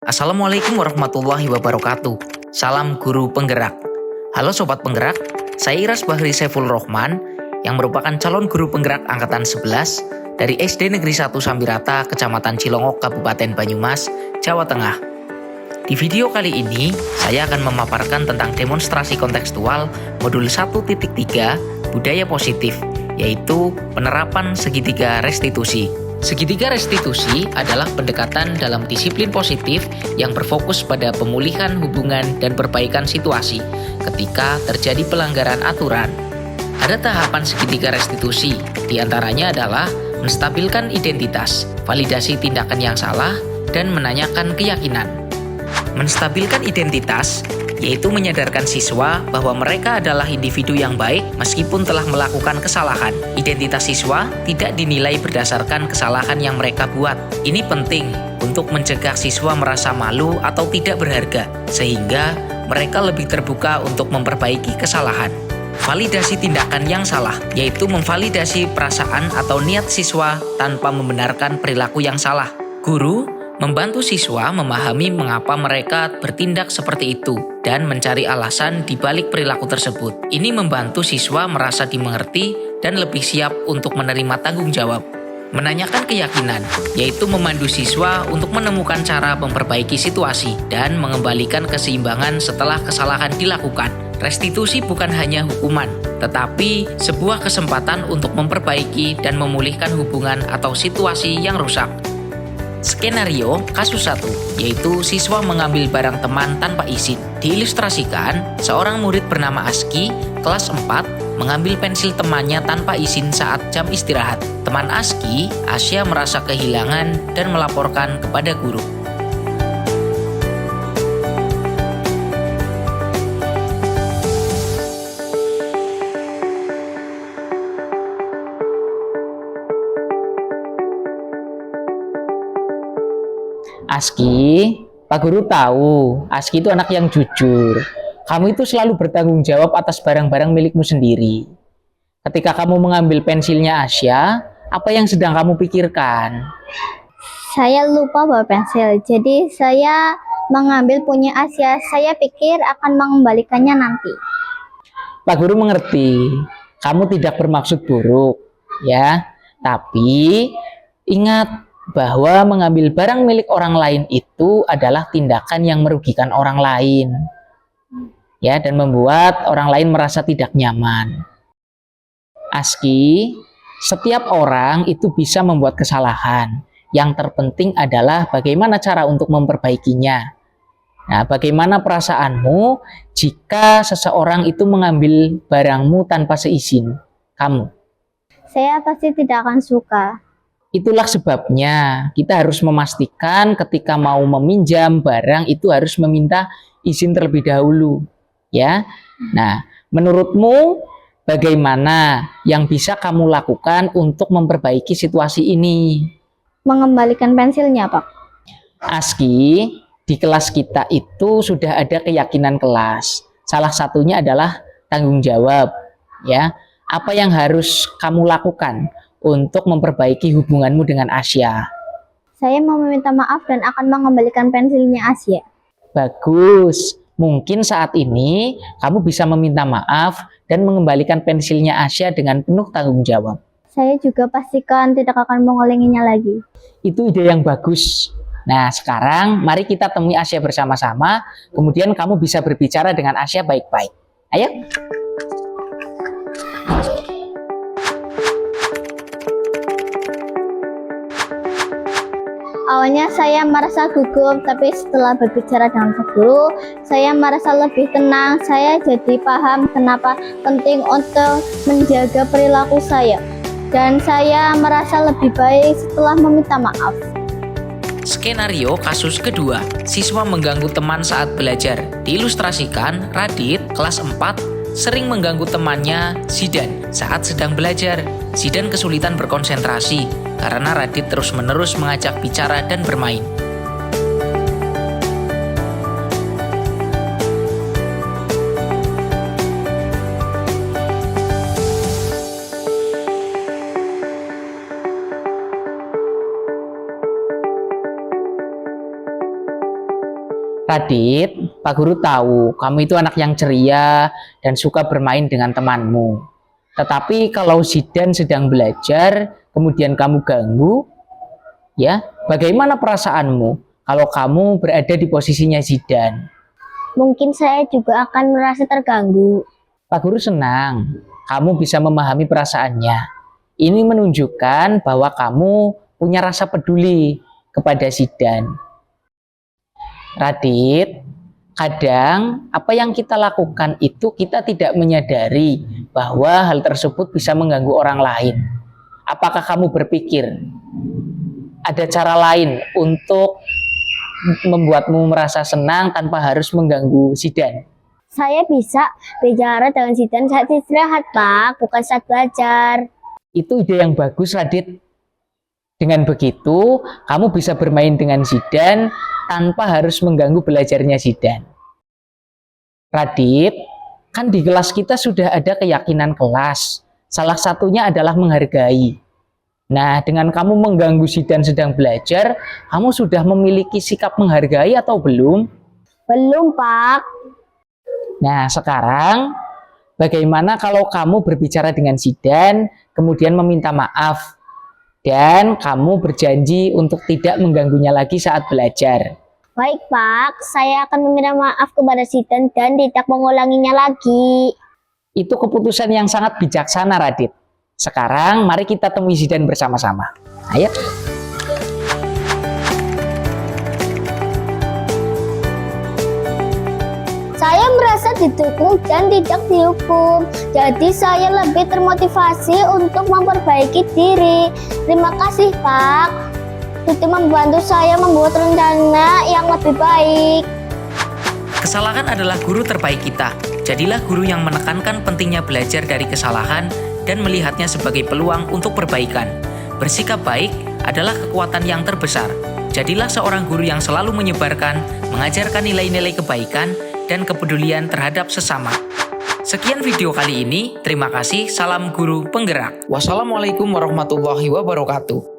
Assalamualaikum warahmatullahi wabarakatuh. Salam guru penggerak. Halo Sobat Penggerak, saya Iras Bahri Saiful Rohman yang merupakan calon guru penggerak Angkatan 11 dari SD Negeri 1 Sambirata, Kecamatan Cilongok, Kabupaten Banyumas, Jawa Tengah. Di video kali ini, saya akan memaparkan tentang demonstrasi kontekstual modul 1.3 Budaya Positif, yaitu penerapan segitiga restitusi. Segitiga restitusi adalah pendekatan dalam disiplin positif yang berfokus pada pemulihan hubungan dan perbaikan situasi ketika terjadi pelanggaran aturan. Ada tahapan segitiga restitusi, diantaranya adalah menstabilkan identitas, validasi tindakan yang salah, dan menanyakan keyakinan. Menstabilkan identitas yaitu menyadarkan siswa bahwa mereka adalah individu yang baik meskipun telah melakukan kesalahan. Identitas siswa tidak dinilai berdasarkan kesalahan yang mereka buat. Ini penting untuk mencegah siswa merasa malu atau tidak berharga, sehingga mereka lebih terbuka untuk memperbaiki kesalahan. Validasi tindakan yang salah, yaitu memvalidasi perasaan atau niat siswa tanpa membenarkan perilaku yang salah. Guru membantu siswa memahami mengapa mereka bertindak seperti itu dan mencari alasan di balik perilaku tersebut. Ini membantu siswa merasa dimengerti dan lebih siap untuk menerima tanggung jawab. Menanyakan keyakinan, yaitu memandu siswa untuk menemukan cara memperbaiki situasi dan mengembalikan keseimbangan setelah kesalahan dilakukan. Restitusi bukan hanya hukuman, tetapi sebuah kesempatan untuk memperbaiki dan memulihkan hubungan atau situasi yang rusak. Skenario kasus 1, yaitu siswa mengambil barang teman tanpa izin. Diilustrasikan, seorang murid bernama Aski, kelas 4, mengambil pensil temannya tanpa izin saat jam istirahat. Teman Aski, Asya, merasa kehilangan dan melaporkan kepada guru. Aski, Pak Guru tahu, Aski itu anak yang jujur. Kamu itu selalu bertanggung jawab atas barang-barang milikmu sendiri. Ketika kamu mengambil pensilnya Asya, apa yang sedang kamu pikirkan? Saya lupa bawa pensil, jadi saya mengambil punya Asya. Saya pikir akan mengembalikannya nanti. Pak Guru mengerti, kamu tidak bermaksud buruk, ya. Tapi ingat bahwa mengambil barang milik orang lain itu adalah tindakan yang merugikan orang lain, ya, dan membuat orang lain merasa tidak nyaman. Aski, setiap orang itu bisa membuat kesalahan. Yang terpenting adalah bagaimana cara untuk memperbaikinya. Nah, bagaimana perasaanmu jika seseorang itu mengambil barangmu tanpa seizin kamu? Saya pasti tidak akan suka. Itulah sebabnya kita harus memastikan ketika mau meminjam barang itu harus meminta izin terlebih dahulu, ya. Nah, menurutmu bagaimana yang bisa kamu lakukan untuk memperbaiki situasi ini? Mengembalikan pensilnya, Pak. Aski, di kelas kita itu sudah ada keyakinan kelas. Salah satunya adalah tanggung jawab, ya. Apa yang harus kamu lakukan untuk memperbaiki hubunganmu dengan Asya? Saya mau meminta maaf dan akan mengembalikan pensilnya Asya. Bagus. Mungkin saat ini kamu bisa meminta maaf dan mengembalikan pensilnya Asya dengan penuh tanggung jawab. Saya juga pastikan tidak akan mengulanginya lagi. Itu ide yang bagus. Nah, sekarang mari kita temui Asya bersama-sama. Kemudian kamu bisa berbicara dengan Asya baik-baik. Ayo. Awalnya saya merasa gugup, tapi setelah berbicara dengan Pak Guru, saya merasa lebih tenang. Saya jadi paham kenapa penting untuk menjaga perilaku saya. Dan saya merasa lebih baik setelah meminta maaf. Skenario kasus kedua, siswa mengganggu teman saat belajar. Diilustrasikan, Radit, kelas 4, sering mengganggu temannya, Zidan, saat sedang belajar. Zidan kesulitan berkonsentrasi karena Radit terus-menerus mengajak bicara dan bermain. Radit, Pak Guru tahu kamu itu anak yang ceria dan suka bermain dengan temanmu. Tetapi kalau Zidan sedang belajar, kemudian kamu ganggu, ya, bagaimana perasaanmu kalau kamu berada di posisinya Zidan? Mungkin saya juga akan merasa terganggu. Pak Guru senang kamu bisa memahami perasaannya. Ini menunjukkan bahwa kamu punya rasa peduli kepada Zidan. Radit, kadang apa yang kita lakukan itu kita tidak menyadari bahwa hal tersebut bisa mengganggu orang lain. Apakah kamu berpikir ada cara lain untuk membuatmu merasa senang tanpa harus mengganggu Zidan? Saya bisa bicara dengan Zidan saat istirahat, Pak, bukan saat belajar. Itu ide yang bagus, Radit. Dengan begitu, kamu bisa bermain dengan Zidan tanpa harus mengganggu belajarnya Zidan. Radit, kan di kelas kita sudah ada keyakinan kelas. Salah satunya adalah menghargai. Nah, dengan kamu mengganggu Zidan sedang belajar, kamu sudah memiliki sikap menghargai atau belum? Belum, Pak. Nah, sekarang bagaimana kalau kamu berbicara dengan Zidan, kemudian meminta maaf, dan kamu berjanji untuk tidak mengganggunya lagi saat belajar? Baik, Pak. Saya akan meminta maaf kepada Zidan dan tidak mengulanginya lagi. Itu keputusan yang sangat bijaksana, Radit. Sekarang mari kita temui Zidan bersama-sama. Ayo. Saya merasa didukung dan tidak dihukum. Jadi saya lebih termotivasi untuk memperbaiki diri. Terima kasih, Pak. Itu membantu saya membuat rencana yang lebih baik. Kesalahan adalah guru terbaik kita. Jadilah guru yang menekankan pentingnya belajar dari kesalahan dan melihatnya sebagai peluang untuk perbaikan. Bersikap baik adalah kekuatan yang terbesar. Jadilah seorang guru yang selalu menyebarkan, mengajarkan nilai-nilai kebaikan, dan kepedulian terhadap sesama. Sekian video kali ini, terima kasih, salam guru penggerak. Wassalamualaikum warahmatullahi wabarakatuh.